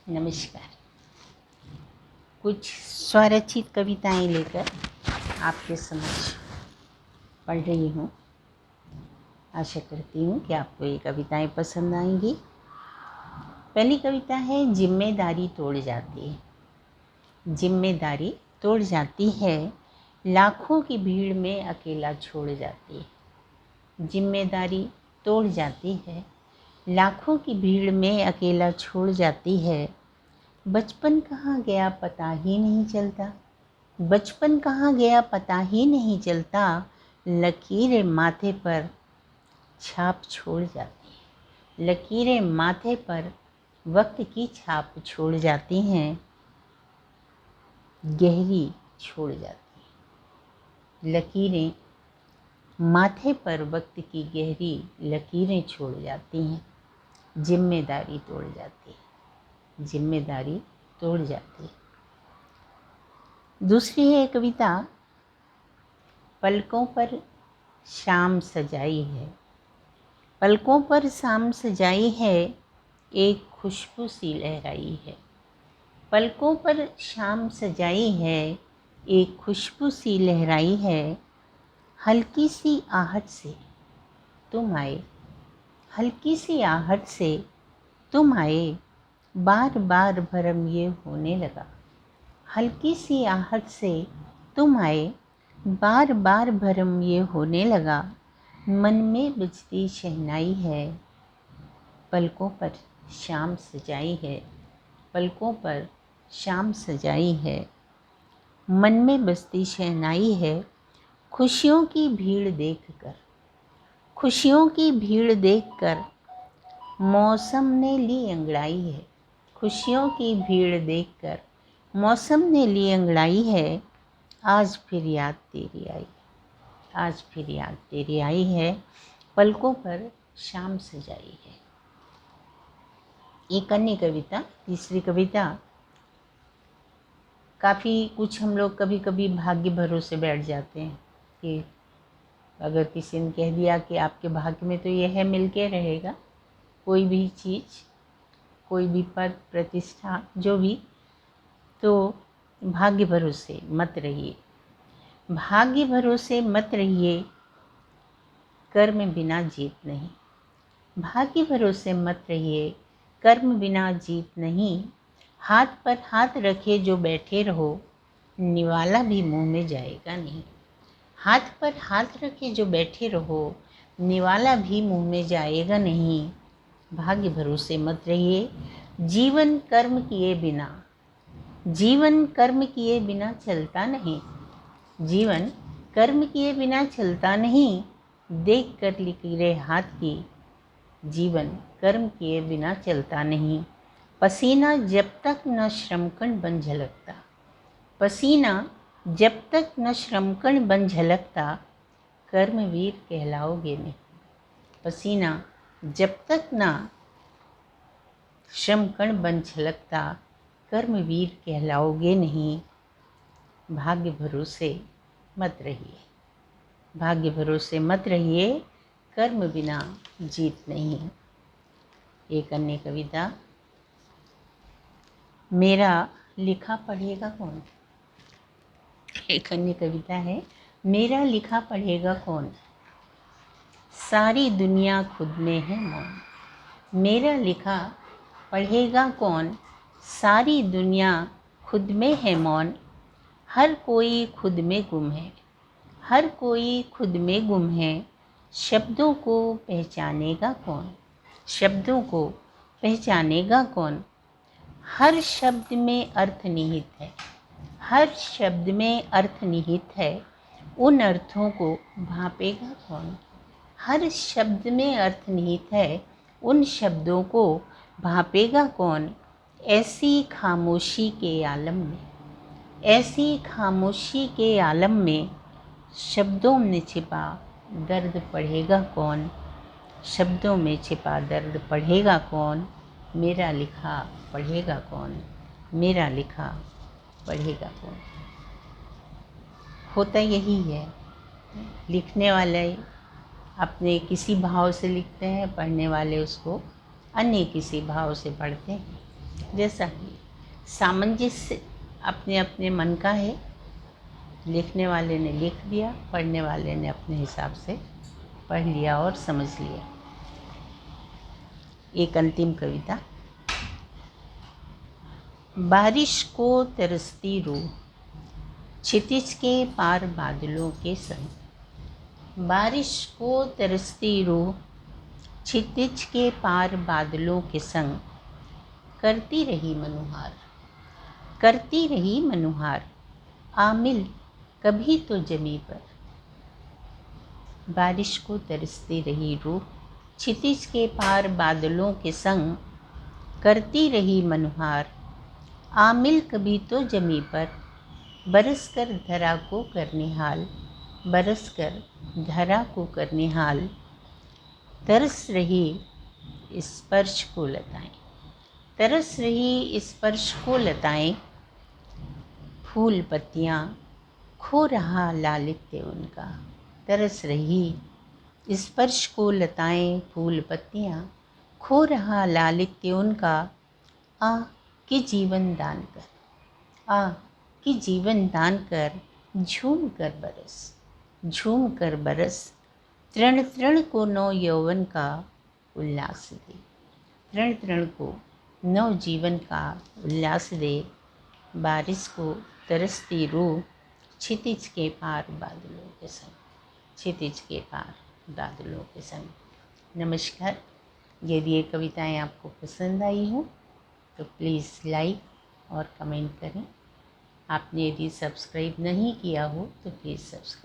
नमस्कार। कुछ स्वरचित कविताएं लेकर आपके समक्ष पढ़ रही हूँ। आशा करती हूँ कि आपको ये कविताएं पसंद आएंगी। पहली कविता है जिम्मेदारी तोड़ जाती है। जिम्मेदारी तोड़ जाती है, लाखों की भीड़ में अकेला छोड़ जाती है। जिम्मेदारी तोड़ जाती है, लाखों की भीड़ में अकेला छोड़ जाती है। बचपन कहाँ गया पता ही नहीं चलता। बचपन कहाँ गया पता ही नहीं चलता। लकीरें माथे पर छाप छोड़ जाती हैं। लकीरें माथे पर वक्त की छाप छोड़ जाती हैं, गहरी छोड़ जाती हैं। लकीरें माथे पर वक्त की गहरी लकीरें छोड़ जाती हैं। जिम्मेदारी तोड़ जाती है। जिम्मेदारी तोड़ जाती है। दूसरी है कविता, पलकों पर शाम सजाई है। पलकों पर शाम सजाई है, एक खुशबू सी लहराई है। पलकों पर शाम सजाई है, एक खुशबू सी लहराई है। हल्की सी आहट से तुम आए, हल्की सी आहट से तुम आए। बार बार भरम ये होने लगा। हल्की सी आहट से तुम आए, बार बार भरम ये होने लगा। मन में बजती शहनाई है, पलकों पर शाम सजाई है। पलकों पर शाम सजाई है, मन में बजती शहनाई है। खुशियों की भीड़ देखकर, खुशियों की भीड़ देखकर मौसम ने ली अंगड़ाई है। खुशियों की भीड़ देखकर मौसम ने ली अंगड़ाई है। आज फिर याद तेरी आई, आज फिर याद तेरी आई है। पलकों पर शाम सजाई है। एक अन्य कविता, तीसरी कविता, काफ़ी कुछ हम लोग कभी कभी भाग्य भरोसे बैठ जाते हैं कि अगर किसी ने कह दिया कि आपके भाग्य में तो यह है, मिल के रहेगा, कोई भी चीज़, कोई भी पद प्रतिष्ठा जो भी, तो भाग्य भरोसे मत रहिए। भाग्य भरोसे मत रहिए, कर्म बिना जीत नहीं। भाग्य भरोसे मत रहिए, कर्म बिना जीत नहीं। हाथ पर हाथ रखे जो बैठे रहो, निवाला भी मुंह में जाएगा नहीं। हाथ पर हाथ रखे जो बैठे रहो, निवाला भी मुंह में जाएगा नहीं। भाग्य भरोसे मत रहिए, जीवन कर्म किए बिना, जीवन कर्म किए बिना चलता नहीं। जीवन कर्म किए बिना चलता नहीं। देख कर लकीरें हाथ की, जीवन कर्म किए बिना चलता नहीं। पसीना जब तक न श्रमकण बन झलकता, पसीना जब तक न श्रमकण बन झलकता, कर्मवीर कहलाओगे नहीं। पसीना जब तक न श्रमकण बन झलकता, कर्मवीर कहलाओगे नहीं। भाग्य भरोसे मत रहिए, भाग्य भरोसे मत रहिए, कर्म बिना जीत नहीं। एक अन्य कविता, मेरा लिखा पढ़ेगा कौन। एक अन्य कविता है, मेरा लिखा पढ़ेगा कौन, सारी दुनिया खुद में है मौन। मेरा लिखा पढ़ेगा कौन, सारी दुनिया खुद में है मौन। हर कोई खुद में गुम है, हर कोई खुद में गुम है। शब्दों को पहचानेगा कौन, शब्दों को पहचानेगा कौन। हर शब्द में अर्थ निहित है, हर शब्द में अर्थ निहित है। उन अर्थों को भांपेगा कौन। हर शब्द में अर्थ निहित है, उन शब्दों को भांपेगा कौन। ऐसी खामोशी के आलम में, ऐसी खामोशी के आलम में, शब्दों में छिपा दर्द पढ़ेगा कौन। शब्दों में छिपा दर्द पढ़ेगा कौन। मेरा लिखा पढ़ेगा कौन, मेरा लिखा पढ़ेगा कौन। होता यही है, लिखने वाले अपने किसी भाव से लिखते हैं, पढ़ने वाले उसको अन्य किसी भाव से पढ़ते हैं। जैसा कि सामंजस्य अपने अपने मन का है, लिखने वाले ने लिख दिया, पढ़ने वाले ने अपने हिसाब से पढ़ लिया और समझ लिया। एक अंतिम कविता। बारिश को तरसती रूह, क्षितिज के पार बादलों के संग। बारिश को तरसती रूह, क्षितिज के पार बादलों के संग। करती रही मनुहार, करती रही मनुहार, आ मिल कभी तो जमी पर। बारिश को तरसती रही रूह, क्षितिज के पार बादलों के संग। करती रही मनुहार, आ मिल कभी तो जमी पर। बरस कर धरा को करने हाल, बरस कर धरा को करने हाल। तरस रही स्पर्श को लताएं, तरस रही स्पर्श को लताएं। फूल पत्तियाँ खो रहा लालित्य उनका। तरस रही स्पर्श को लताएं, फूल पत्तियाँ खो रहा लालित्य उनका। आ कि जीवन दान कर, आ कि जीवन दान कर, झूम कर बरस, झूम कर बरस। तृण तृण को नव यौवन का उल्लास दे, तृण तृण को नव जीवन का उल्लास दे। बारिश को तरसती रूह, क्षितिज के पार बादलों के संग, क्षितिज के पार बादलों के संग। नमस्कार। यदि ये कविताएं आपको पसंद आई हो तो प्लीज़ लाइक और कमेंट करें। आपने यदि सब्सक्राइब नहीं किया हो तो प्लीज़ सब्सक्राइब